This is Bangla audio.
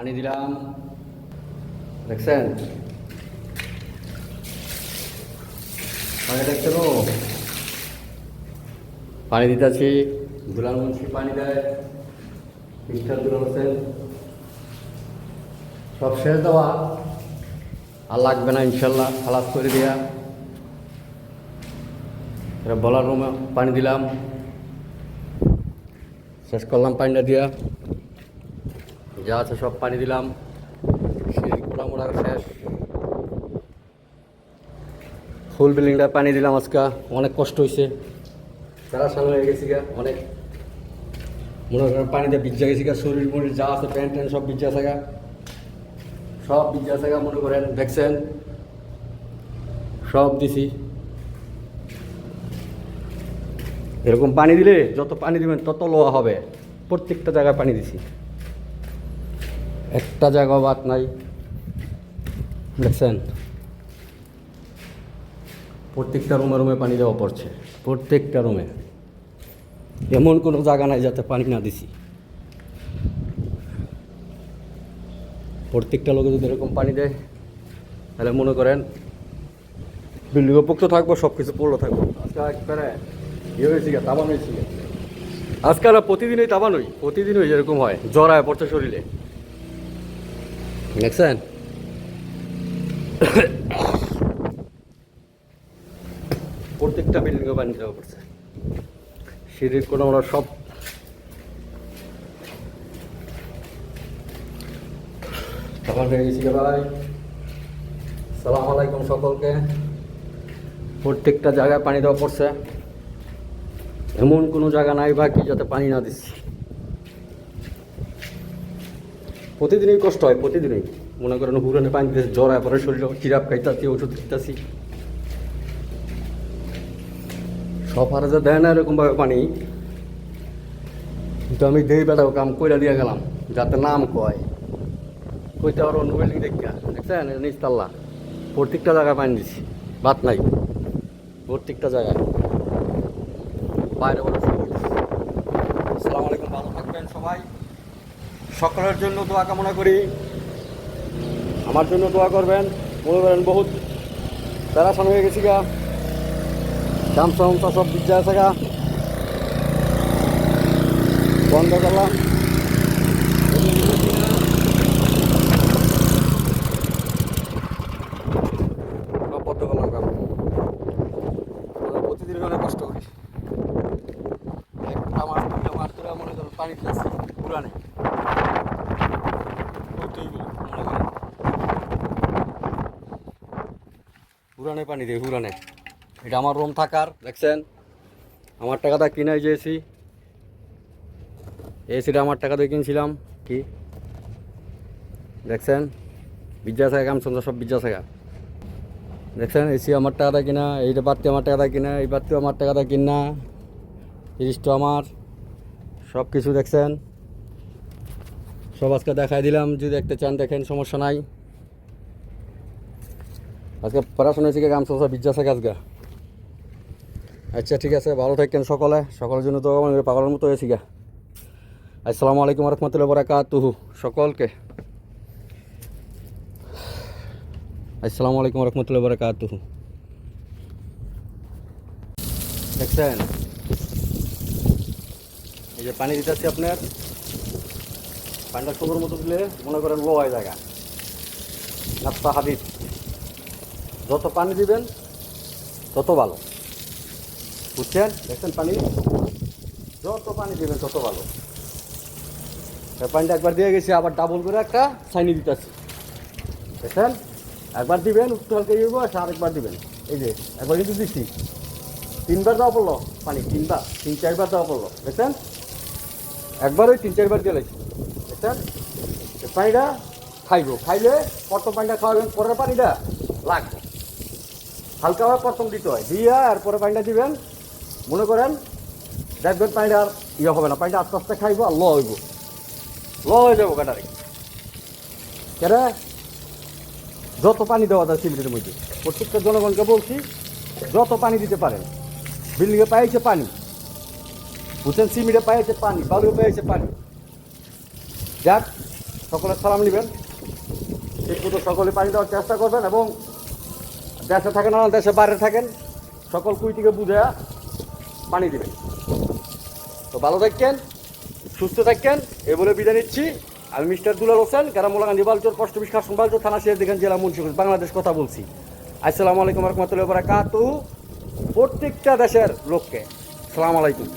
পানি দিলাম, দেখছেন পানি দেখছেন ও পানি দিতেছি। দুলাল মুন্সি পানি দেয়, মিস্টার দুলাল হোসেন সব শেষ দেওয়া, আর লাগবে না ইনশাল্লাহ, খালাস করে দেওয়া। এরা বলার রুমে পানি দিলাম, শেষ করলাম পানিটা দিয়া, যা আছে সব পানি দিলাম, সেই মোড়া শেষ। ফুল বিল্ডিংটা পানি দিলাম আজকে, অনেক কষ্ট হয়েছে, তারা সামনে হয়ে গেছি গা, অনেক মনে করেন পানিতে ভিজা গেছি গা, শরীর মরির যা আছে প্যান্ট ট্যান্ট সব ভিজা থাকা, সব ভিজা থাকা মনে করেন, দেখছেন সব দিছি। এরকম পানি দিলে যত পানি দিবেন তত লোয়া হবে, প্রত্যেকটা জায়গায় পানি দিছি, একটা জায়গাও বাদ নাই, দেখছেন প্রত্যেকটা রুমে রুমে পানি দেওয়া পড়ছে, প্রত্যেকটা রুমে, এমন কোনো জায়গা নাই যাতে পানি না দিছি। প্রত্যেকটা লোকে যদি এরকম পানি দেয় তাহলে মনে করেন বিল্ডিংও পোক্ত থাকবো, সব কিছু পড়লো থাকবো। আজকে একবারে ইয়ে হয়েছি গা, তাবান হয়েছি গা, আজকাল প্রতিদিনই তাবান হই, প্রতিদিনই এরকম হয়, জ্বরায় পড়ছে শরীরে, দেখছেন প্রত্যেকটা বিল্ডিংয়ে পানি দেওয়া পড়ছে, সিঁড়ির কোনো আমরা সব তখন হয়ে গেছি ভাই। সালাম আলাইকুম সকলকে। প্রত্যেকটা জায়গায় পানি দেওয়া পড়ছে, এমন কোনো জায়গা নাই বাকি যাতে পানি না দিচ্ছি। প্রতিদিনই কষ্ট হয়, প্রতিদিনই মনে করেন হুরানে পানি দিতে জ্বর হয় পরে, শরীরে চিরাপ খাইতেছি, ওষুধ খাইতেছি, সব হারে যে দেয় না এরকমভাবে পানি, কিন্তু আমি দেই বেটাও কাম কইরা দিয়ে গেলাম যাতে নাম কয়, কইতে আরো নোবেলিং দেখা, দেখছেন নিচতাল্লা প্রত্যেকটা জায়গায় পানি দিচ্ছি, বাদ নাই, প্রত্যেকটা জায়গায় বাইরে বলে। আসসালামু আলাইকুম, ভালো থাকবেন সবাই, সকলের জন্য দোয়া কামনা করি, আমার জন্য দোয়া করবেন। মনে করেন বহুত তারা সামনে হয়ে গেছি গা, গামছা উমছা সব ভিজা আছে গা, বন্ধ করলাম, সব বন্ধ করলাম কাম। প্রতিদিন অনেক কষ্ট করি, একটা মাছ দুটা মাছ ধরে মনে করেন পানি দিয়েছি পুরানে, পুরানে পানি দেয়, পুরানে। এটা আমার রুম থাকার, দেখছেন আমার টাকাটা কিনে যে এসি, এসিটা আমার টাকা দিয়ে কিনছিলাম, কি দেখছেন বিজ্জা থাকা কাম সন্ধ্যা সব বিজ্জা থাকা, দেখছেন এসি আমার টাকাটা কিনা, এইটা বাড়তি আমার টাকাটা কিনা, এই বাড়তিও আমার টাকাটা কিনা, ফ্রিজটা আমার, সব কিছু দেখছেন সব আজকে দেখাই দিলাম, যদি দেখতে চান দেখেন, সমস্যা নাই। আজকে পড়াশোনা শিখে কাম সব বিজ্জা থাকা আজকে। আচ্ছা ঠিক আছে, ভালো থাকেন সকলে, সকলের জন্য তো পাগলের মতো হয়েছি গা। আসসালামু আলাইকুম রহমতুল্লাহ বারাকাতুহু সকলকে, আসসালামু আলাইকুম রহমতুল্লাহ বারাকাতুহু। দেখছেন এই যে পানি দিতেছি আপনার, পানিটা সুন্দর মতো দিলে মনে করেন লো হয় জায়গা, নাস্তা হাদিস, যত পানি দিবেন তত ভালো, বুঝছেন, দেখছেন পানি যত পানি দিবেন তত ভালো। পানিটা একবার দিয়ে গেছি, আবার ডাবল করে একটা ছাইনি দিতেছি, দেখছেন একবার দিবেন একটু হালকা ইয়ে আরেকবার দিবেন, এই যে একবার কিন্তু দিচ্ছি, তিনবার দেওয়া পড়লো পানি, তিনবার তিন চারবার দেওয়া পড়লো, দেখছেন একবার ওই তিন চারবার দিয়ে লাগছে, দেখছেন পানিটা খাইব, খাইলে প্রথম পানিটা খাওয়াবেন, পরের পানিটা লাগবে হালকাভাবে প্রথম দিতে হয়, দিয়ে আর পরে পানিটা দিবেন, মনে করেন দেখবেন পানিটা আর ইয়ে হবে না, পানিটা আস্তে আস্তে খাইব আর ল হইব, ল হয়ে যাবো কাটারে। কেন যত পানি দেওয়া যায় সিমেন্টের মধ্যে, প্রত্যেকটা জনগণকে বলছি যত পানি দিতে পারেন, বিল্ডিংয়ে পাইছে পানি, বুঝছেন সিমেন্টে পাইছে পানি, বালুও পাইছে পানি, যাক সকলের সালাম নেবেন, ঠিক মতো সকলে পানি দেওয়ার চেষ্টা করবেন, এবং দেশে থাকেন না দেশে বাইরে থাকেন সকল কুইটিকে বুঝে পানি দেবেন। তো ভালো থাকেন, সুস্থ থাকেন, এ বলে বিদায় নিচ্ছি। আমি মিস্টার দুলাল হোসেন, গ্রাম মোলাগান্ধী বালচর, পোস্ট অফিস কাশন বালচর, থানা সিরাজদিখান, জেলা মুন্সিগঞ্জ, বাংলাদেশ কথা বলছি। আসসালামু আলাইকুম রহমতুল্লাহি ওয়া বারাকাতুহু। প্রত্যেকটা দেশের লোককে সালাম আলাইকুম।